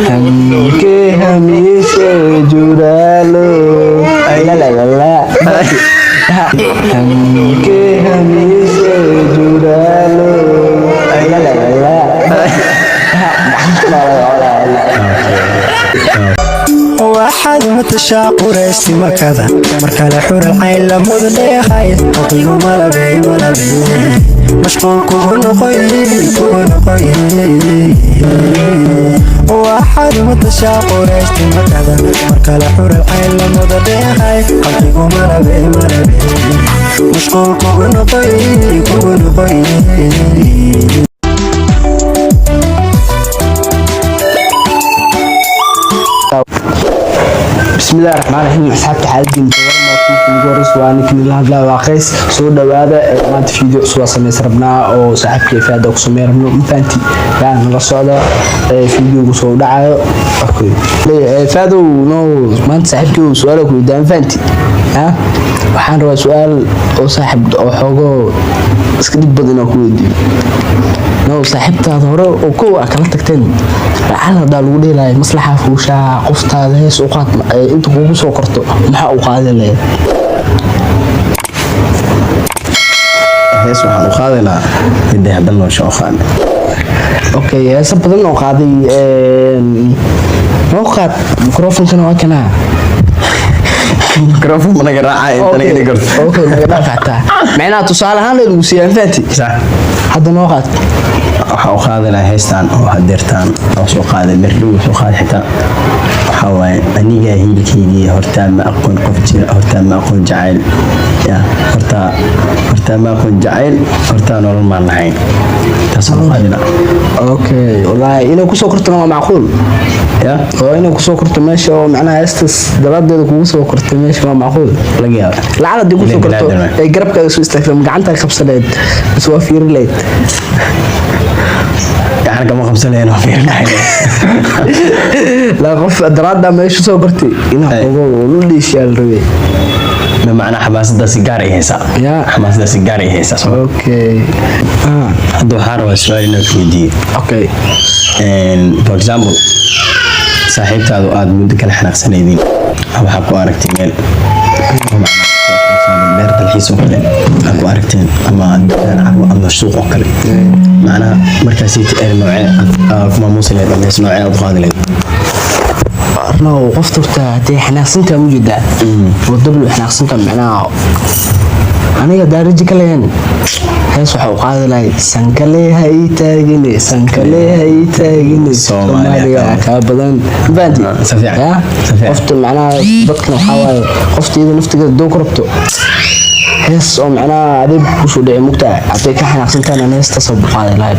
हमके हमेशा जुड़ा लो ला ला ला ला हमके हमेशा जुड़ा लो ला ला ला ला waxaad matashaaquraysti makada marka la xura cayn la mudleehay haqigu malabey mashquul kugu noqoy waxaad matashaaquraysti makada marka la xura cayn la mudleehay haqigu malabey mashquul kugu noqoy بسم الله الرحمن الرحيم أصحابتي حالتي متورمة وكيف نقرص وأنا كن الله لا واقيس سود هذا ما أنت فيديو سوا سمي سربنا أو صاحب كيف هذا وسمي ربنا مفانتي يعني نرصع هذا فيديو سوا دعاء أوكي فادو نو ما أنت صاحب كيف سؤالك قدام فانتي ها وحان روا سؤال أو صاحب أو حوجو اسكتب بدنا كودي نو صاحبت هذا وكو أكلتك تاني على دالو دي لاي مصلحة فوشا قفت هذا سوقات انت كوكو سوقرتو محا وقادي لاي hees waxaan u qaadi lahaa midday haddan noo soo qaadnay اوكي heesa badan oo qaaday noo qaad microfonkana waa kanaa mikrofon ma naga raacay inta naga garto اوكي naga dhaafactaa macnaha tusaale ahaan lagu siiyaan faanti sax hadda noo qaad waxaan u qaadi lahaa heestaan oo hadeertaan oo soo qaaday merdhow soo qaaday xitaa waxaa waaye aniga hiilkeydii hortaa ma aqoon qof jira hortaa ma aqoon jacayl ya hortaa ma aqoon jacayl hortaa nolol maan lahayn taasoo qaadina اوكي والله inuu ku soo kortana waa macquul ya oo inuu ku soo korto meesha oo macnaha heestas dabadeeda kugu soo korto meesha waa macquul laga yaabo lacala dib ku soo korto ay garabkaaga soo istaagto gacanta qabsaneed bas waa fiirileed gacan kama qabsanayno fiirnahay la qof daraada meesha soo kortay inaa ugu lulishaal rabay ma macna xamaasada sigaar ay haysaa ya xamaasada sigaar ay haysaa okay hadda waxaan rabaa su'aal inaan ku weydiiyo okay for example saaxiibtaadu aad muddo kala xanaaqsanaydiin waxaa ku aragtay meel beer dalxiis oo kale aad ku aragteen ama suuq oo kale macnaha markaasii tiir noocee aad maamuusi leed ama hees noocee aad qaadi leed no qofta horta hadday xanaaqsantaa mujida wadablu xanaaqsanta macnaha aniga daaraji ka leeyan hees waxa uu qaadi lahay sankale hay taagine Soomaaliya ka badan baanti qofta macnaha dadkan waxa waaye qofteeda naftigeeda doo korabto hees oo macnaha adeeg ku soo dhicay mugtaa hadday ka xanaaqsantaan heesta soo qaadi lahay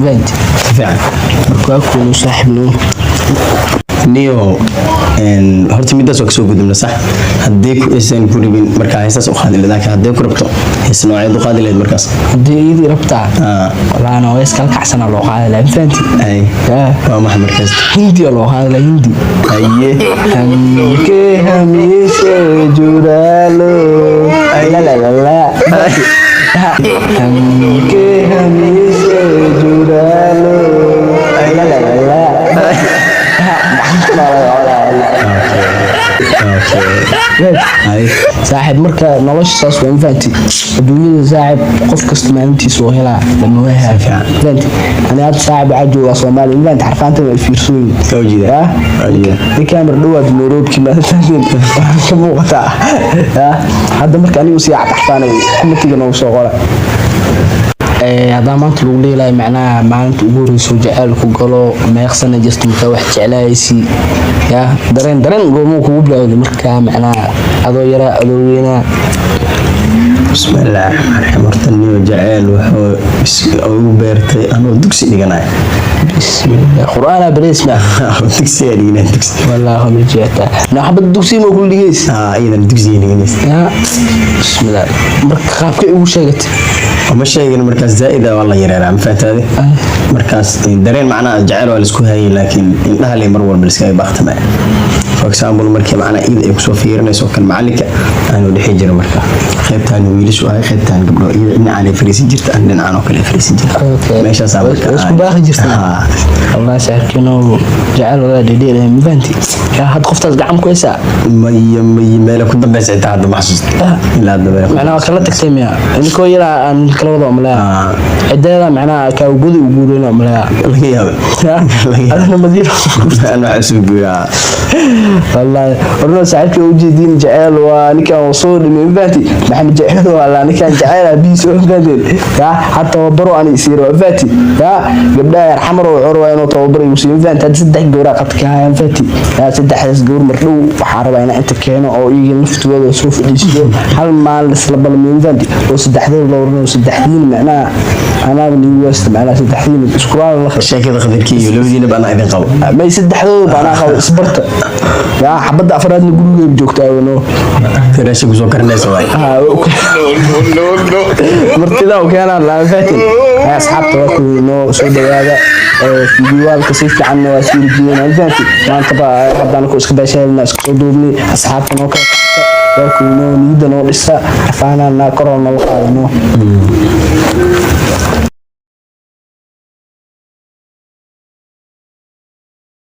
baanti fiican markaa kuunu saaxiibno niyo horta midaas waa kasoo gudubna sax haddii aysan ku ribin markaa heestaas u qaadi leed laakiin haddii ku rabto hees nooceed u qaadi leed markaas haddii iidii rabtaa walaana hees kala kacsana loo qaadi lahay faanti waa maxa markaas hindi loo qaadi lahay hindi aye हमके हमेशा जुड़ा लो ला ला ला ला हमके हमेशा जुड़ा लो ला ला ला ला saaxiib marka nolosha saas waa faanti adduunyada saaxiib qof kasta maalintiisa oo helaa lama wahaa faanti ani hadda saaxiib waxaa joogaa Soomaaliya faanti xarfaanta waa fiirsooyin tawjiida kamera dhawaad Nairobi maadaama ka muuqata hadda marka anigu si cadxaanay kumatiga noo soo qora هذا ما تلو لي لا معناه ما أنت أقول سجال كقولو ما يخسن جست متوح جعلايسي يا درين قومو كوبلا المركا معناه هذا يرى أدوينا بسم الله الرحمن الرحيم مرتني وجعل وحو بيرتي أنا دكسي ديجناي بسم الله قرآن بريسنا دكسي ديجنا دكسي والله هم جيتا نحب الدكسي ما كل جيس إذا دكسي ديجنا يا بسم الله مركا خافك أول شيء وما شيء إنه مركز زائدة والله يرى فهمت هذه مركز درين معنا جعل ولا سكوهاي لكن إنها اللي مرور بالسكاي باختمه for example markii macna id ay kusoo fiirinayso kan macalinka aanu dhixi jiray marka qaybtaan wiilashu ay qaybtaan gabdho id dhinacaan ay fariisin jirta aan dhinacaan oo kale fariisin jirta meeshaas aan marka isku baaqi jirta Allah saarkino jacayl wada dhidhiir mibanti ka had qoftaas gacan ku haysa may meel ku dambaysa inta hadda maxsuus ila hadda macna kala tagtay miya inkoo yara aan kala wada umlaa cideeda macna ka gudi u guureen umlaa laga yaabo أنا مدير أنا أحسب يا والله ورنا ساعات وجدين جعل ونكا وصول من باتي محمد جعل ولا نكا جعل بيس وبدل يا حتى وبروا أن يصيروا فاتي يا قبل يرحمر وعروة إنه توبر يوسف فانت تصدق جورا قد كان فاتي يا تصدق حس جور مرلو وحارب أنا أنت كأنه أو يجي نفط ولا يشوف الإشياء هل ما السلب من فانتي وصدق حذر لو ورنا وصدق حذين معناه أنا بني وست معنا صدق حذين إسكوال الله شيء كذا خذ الكيو لو دينا بأنا إذا قو ما يصدق حذر أنا خو صبرت يا حبض أفراد نقول بجوكتا إنه كراشي جزء كرنا سواي مرتدا وكان على فاتن يا أصحاب توكل إنه سود هذا في جوال كسيف عنه وسير جينا فاتن ما تبع حضنا كوس كباشة الناس كصدورني أصحاب نوكل توكل إنه نيدا نور لسه فانا ناكرنا القانون